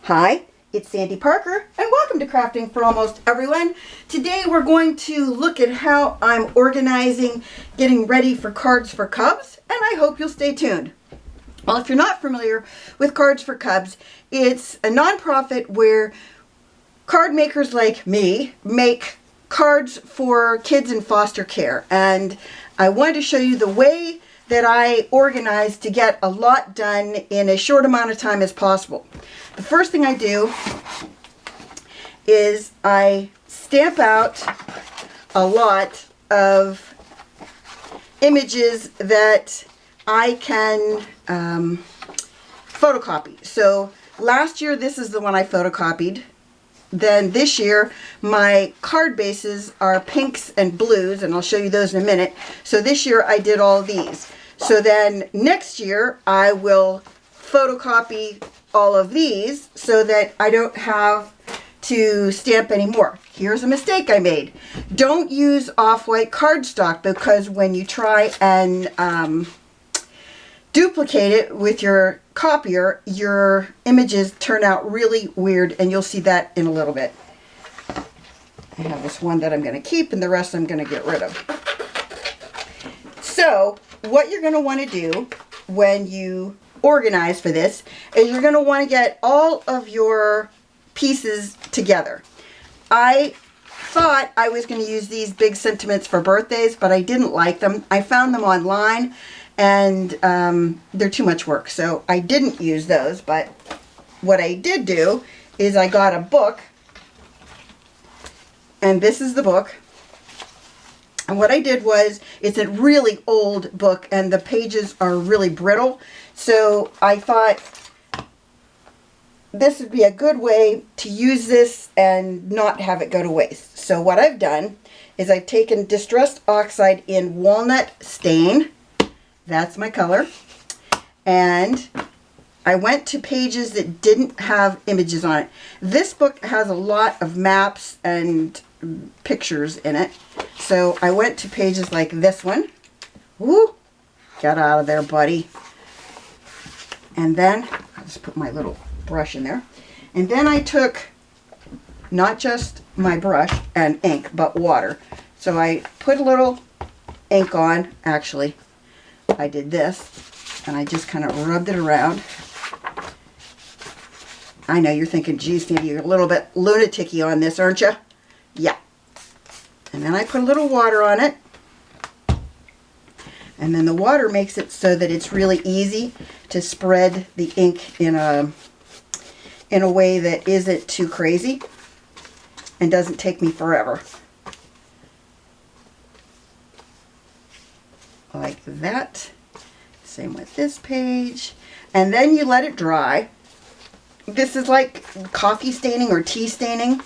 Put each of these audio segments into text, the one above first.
Hi, it's Sandy Parker and welcome to Crafting for Almost Everyone. Today we're going to look at how I'm organizing, getting ready for Cards for Cubs, and I hope you'll stay tuned. Well, if you're not familiar with Cards for Cubs, it's a nonprofit where card makers like me make cards for kids in foster care, and I wanted to show you the way that I organize to get a lot done in a short amount of time as possible. The first thing I do is I stamp out a lot of images that I can photocopy. So last year, this is the one I photocopied. Then this year, my card bases are pinks and blues, and I'll show you those in a minute. So this year, I did all these. So then next year, I will photocopy all of these so that I don't have to stamp anymore. Here's a mistake I made. Don't use off-white cardstock, because when you try and duplicate it with your copier, your images turn out really weird, and you'll see that in a little bit. I have this one that I'm going to keep, and the rest I'm going to get rid of. So what you're going to want to do when you organize for this is you're going to want to get all of your pieces together. I thought I was going to use these big sentiments for birthdays, but I didn't like them. I found them online, and they're too much work, so I didn't use those. But what I did do is I got a book, and this is the book. And what I did was, it's a really old book and the pages are really brittle, so I thought this would be a good way to use this and not have it go to waste. So what I've done is I've taken Distressed Oxide in Walnut Stain. That's my color. And I went to pages that didn't have images on it. This book has a lot of maps and pictures in it. So I went to pages like this one. Woo! Get out of there, buddy. And then, I'll just put my little brush in there. And then I took not just my brush and ink, but water. So I put a little ink on. Actually, I did this, and I just kind of rubbed it around. I know you're thinking, geez, Sandy, you're a little bit lunatic-y on this, aren't you? Yeah. And then I put a little water on it. And then the water makes it so that it's really easy to spread the ink in a way that isn't too crazy and doesn't take me forever. Like that. Same with this page. And then you let it dry. This is like coffee staining or tea staining.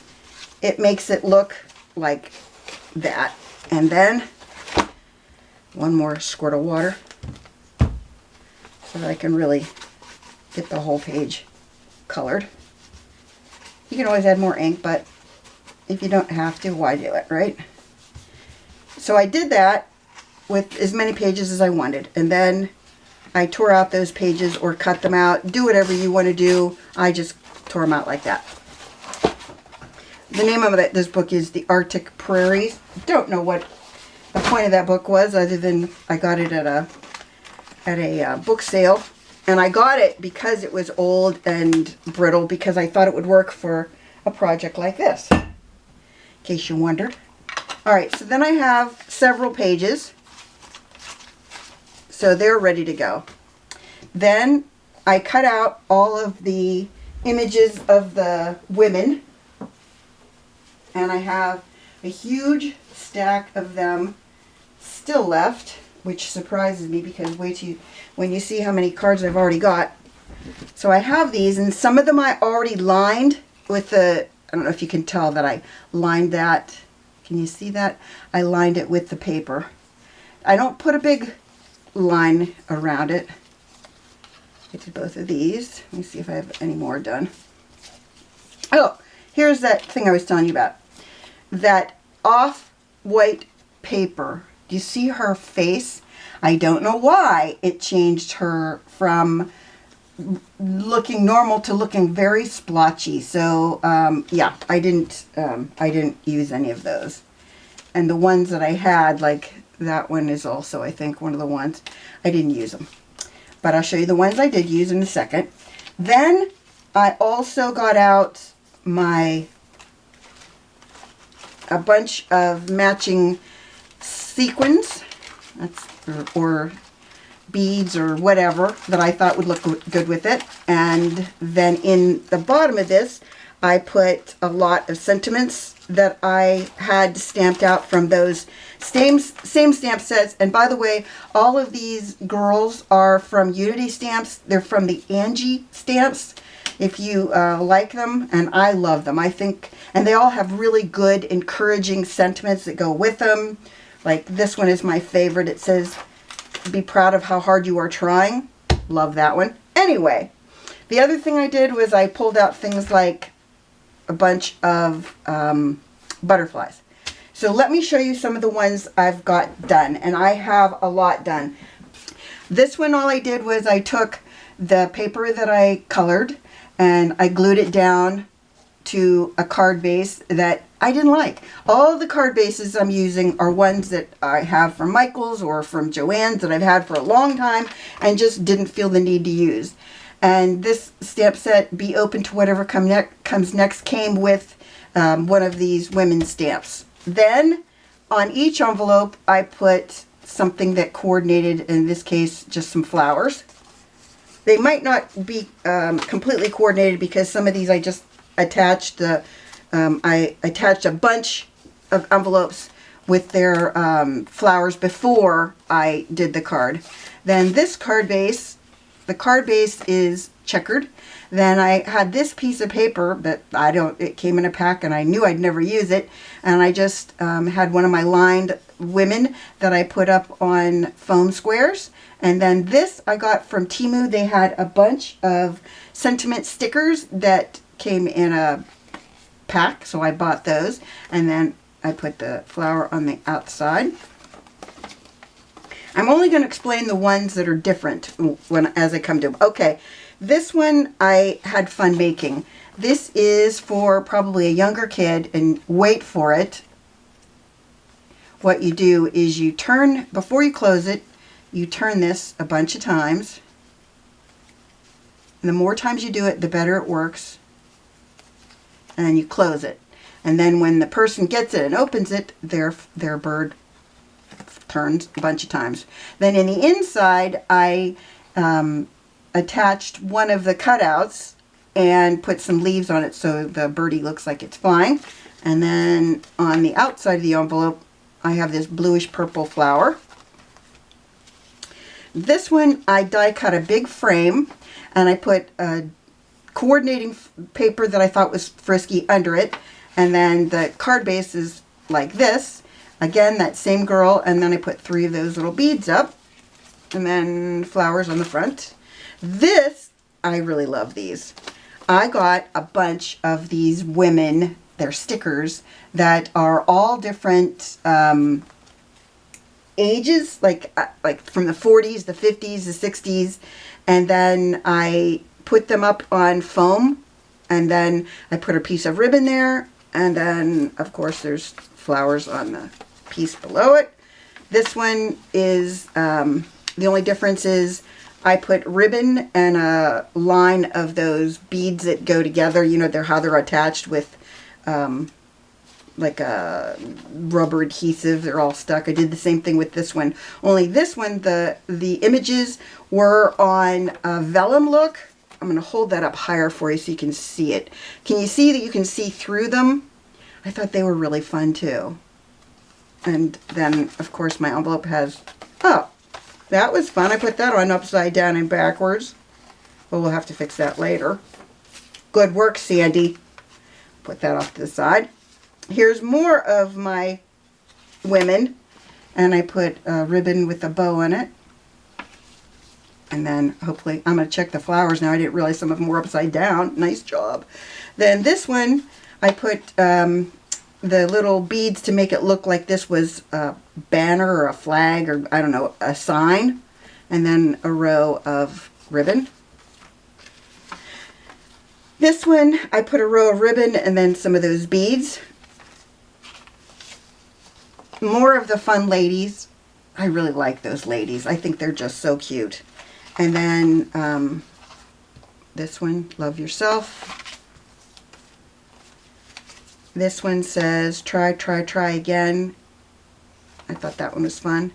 It makes it look like that. And then one more squirt of water so that I can really get the whole page colored. You can always add more ink, but if you don't have to, why do it, right? So I did that with as many pages as I wanted, and then I tore out those pages or cut them out. Do whatever you want to do. I just tore them out like that. The name of this book is The Arctic Prairies. Don't know what the point of that book was, other than I got it at a book sale. And I got it because it was old and brittle, because I thought it would work for a project like this, in case you wondered. Alright, so then I have several pages. So they're ready to go. Then I cut out all of the images of the women. And I have a huge stack of them still left, which surprises me, because when you see how many cards I've already got. So I have these, and some of them I already lined with the, I don't know if you can tell that I lined that. Can you see that? I lined it with the paper. I don't put a big line around it. I did both of these. Let me see if I have any more done. Oh, here's that thing I was telling you about. That off-white paper. Do you see her face? I don't know why it changed her from looking normal to looking very splotchy. So yeah, I didn't use any of those. And the ones that I had, like that one is also, I think, one of the ones. I didn't use them. But I'll show you the ones I did use in a second. Then I also got out a bunch of matching sequins, or beads or whatever that I thought would look good with it. And then in the bottom of this, I put a lot of sentiments that I had stamped out from those same stamp sets. And by the way, all of these girls are from Unity Stamps. They're from the Angie stamps, if you like them, and I love them. I think, and they all have really good, encouraging sentiments that go with them. Like this one is my favorite. It says, "Be proud of how hard you are trying." Love that one. Anyway, the other thing I did was I pulled out things like a bunch of butterflies. So let me show you some of the ones I've got done, and I have a lot done. This one, all I did was I took the paper that I colored and I glued it down to a card base that I didn't like. All the card bases I'm using are ones that I have from Michael's or from Joann's that I've had for a long time and just didn't feel the need to use. And this stamp set, "Be Open to Whatever Comes Next," came with one of these women's stamps. Then on each envelope I put something that coordinated, in this case just some flowers. They might not be completely coordinated because some of these I just attached I attached a bunch of envelopes with their flowers before I did the card. Then this card base, the card base is checkered. Then I had this piece of paper that it came in a pack and I knew I'd never use it. And I just had one of my lined women that I put up on foam squares. And then this I got from Temu. They had a bunch of sentiment stickers that came in a pack, so I bought those. And then I put the flower on the outside. I'm only going to explain the ones that are different as I come to them. Okay, this one I had fun making. This is for probably a younger kid, and wait for it. What you do is you turn, before you close it, you turn this a bunch of times. And the more times you do it, the better it works. And then you close it. And then when the person gets it and opens it, their bird turns a bunch of times. Then in the inside, I attached one of the cutouts and put some leaves on it so the birdie looks like it's flying. And then on the outside of the envelope, I have this bluish purple flower. This one, I die cut a big frame and I put a coordinating paper that I thought was frisky under it. And then the card base is like this. Again, that same girl, and then I put 3 of those little beads up, and then flowers on the front. This, I really love these. I got a bunch of these women, they're stickers, that are all different ages, like from the 40s, the 50s, the 60s, and then I put them up on foam, and then I put a piece of ribbon there, and then, of course, there's flowers on the piece below it. This one is, the only difference is I put ribbon and a line of those beads that go together. You know, how they're attached with like a rubber adhesive. They're all stuck. I did the same thing with this one. Only this one, the images were on a vellum look. I'm going to hold that up higher for you so you can see it. Can you see that you can see through them? I thought they were really fun too. And then, of course, my envelope has, oh, that was fun. I put that on upside down and backwards. Well, we'll have to fix that later. Good work, Sandy. Put that off to the side. Here's more of my women. And I put a ribbon with a bow on it. And then, hopefully, I'm going to check the flowers now. I didn't realize some of them were upside down. Nice job. Then this one, I put the little beads to make it look like this was a banner or a flag or, I don't know, a sign. And then a row of ribbon. This one, I put a row of ribbon and then some of those beads. More of the fun ladies. I really like those ladies. I think they're just so cute. And then this one, Love Yourself. This one says, Try, Try, Try Again. I thought that one was fun.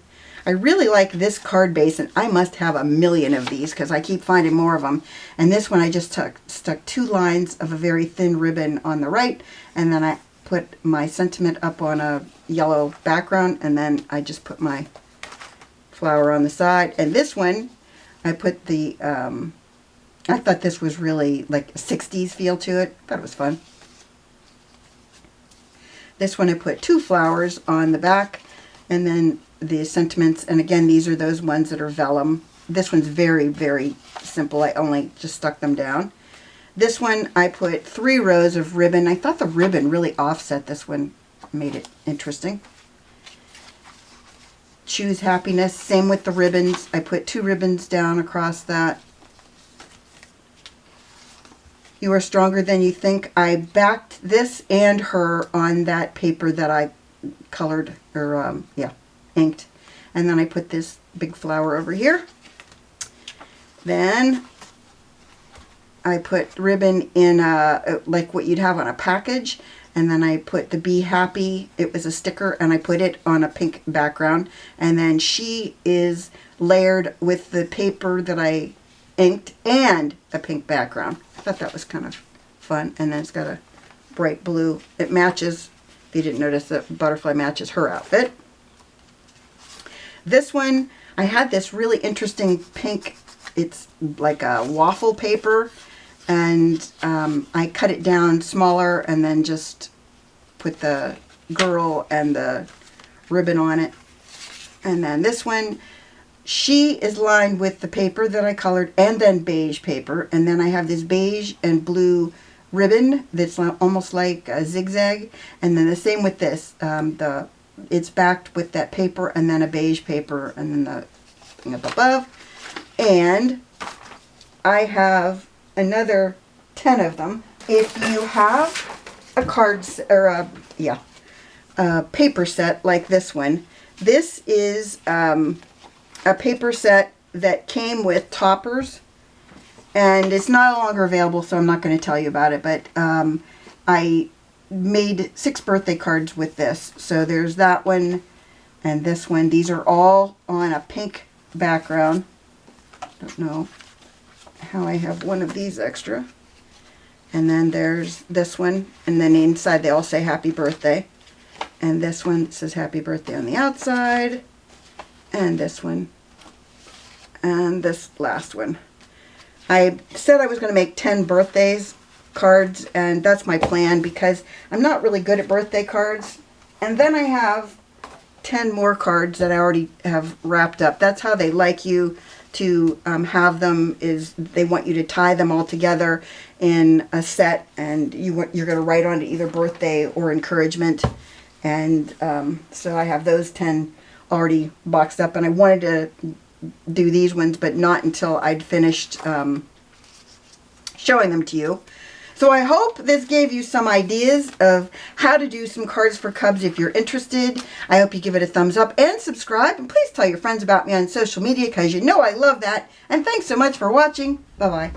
I really like this card base, and I must have a million of these because I keep finding more of them. And this one I just stuck 2 lines of a very thin ribbon on the right, and then I put my sentiment up on a yellow background, and then I just put my flower on the side. And this one, I put the, I thought this was really like a 60s feel to it. I thought it was fun. This one I put 2 flowers on the back, and then the sentiments, and again, these are those ones that are vellum. This one's very, very simple. I only just stuck them down. This one, I put 3 rows of ribbon. I thought the ribbon really offset this one, made it interesting. Choose Happiness, same with the ribbons. I put 2 ribbons down across that. You Are Stronger Than You Think. I backed this and her on that paper that I colored, or inked. And then I put this big flower over here. Then I put ribbon in like what you'd have on a package, and then I put the Be Happy. It was a sticker, and I put it on a pink background. And then she is layered with the paper that I inked and a pink background. I thought that was kind of fun. And then it's got a bright blue. It matches, if you didn't notice, the butterfly matches her outfit. This one, I had this really interesting pink, it's like a waffle paper, and I cut it down smaller and then just put the girl and the ribbon on it. And then this one, she is lined with the paper that I colored and then beige paper, and then I have this beige and blue ribbon that's almost like a zigzag, and then the same with this. It's backed with that paper and then a beige paper and then the thing up above. And I have another 10 of them. If you have a card or a paper set like this one, this is a paper set that came with toppers, and it's no longer available, so I'm not going to tell you about it, but I made 6 birthday cards with this. So there's that one and this one. These are all on a pink background. Don't know how I have one of these extra. And then there's this one, and then inside they all say happy birthday. And this one says happy birthday on the outside, and this one, and this last one. I said I was going to make 10 birthdays cards, and that's my plan because I'm not really good at birthday cards. And then I have 10 more cards that I already have wrapped up. That's how they like you to have them, is they want you to tie them all together in a set, and you're going to write on to either birthday or encouragement. And so I have those 10 already boxed up, and I wanted to do these ones, but not until I'd finished showing them to you. So I hope this gave you some ideas of how to do some cards for Cubs if you're interested. I hope you give it a thumbs up and subscribe. And please tell your friends about me on social media because you know I love that. And thanks so much for watching. Bye-bye.